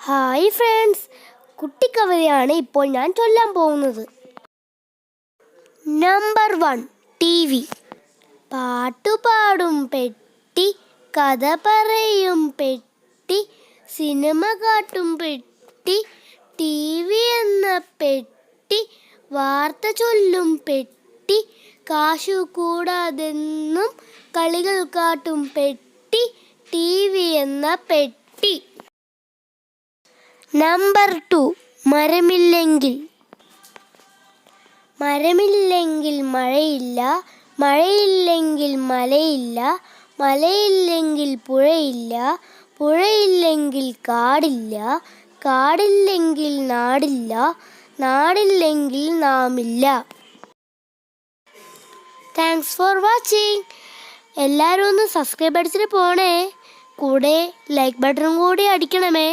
Hi friends, കുട്ടിക്കവിതയാണ് ഇപ്പോൾ ഞാൻ ചൊല്ലാൻ പോകുന്നത്. Number 1, TV. പാട്ടുപാടും പെട്ടി, കഥ പറയും പെട്ടി, സിനിമ കാട്ടും പെട്ടി, TV എന്ന പെട്ടി, വാർത്ത ചൊല്ലും പെട്ടി, കാശു കൂടാതെന്നും കളികൾ കാട്ടും പെട്ടി, TV എന്ന പെട്ടി. നമ്പർ 2, മരമില്ലെങ്കിൽ. മരമില്ലെങ്കിൽ മഴയില്ല, മഴയില്ലെങ്കിൽ മലയില്ല, മലയില്ലെങ്കിൽ പുഴയില്ല, പുഴയില്ലെങ്കിൽ കാടില്ല, കാടില്ലെങ്കിൽ നാടില്ല, നാടില്ലെങ്കിൽ നാമില്ല. Thanks for watching. എല്ലാവരും ഒന്ന് സബ്സ്ക്രൈബ് അടിച്ചിട്ട് പോണേ. കൂടെ ലൈക്ക് ബട്ടണും കൂടി അടിക്കണമേ.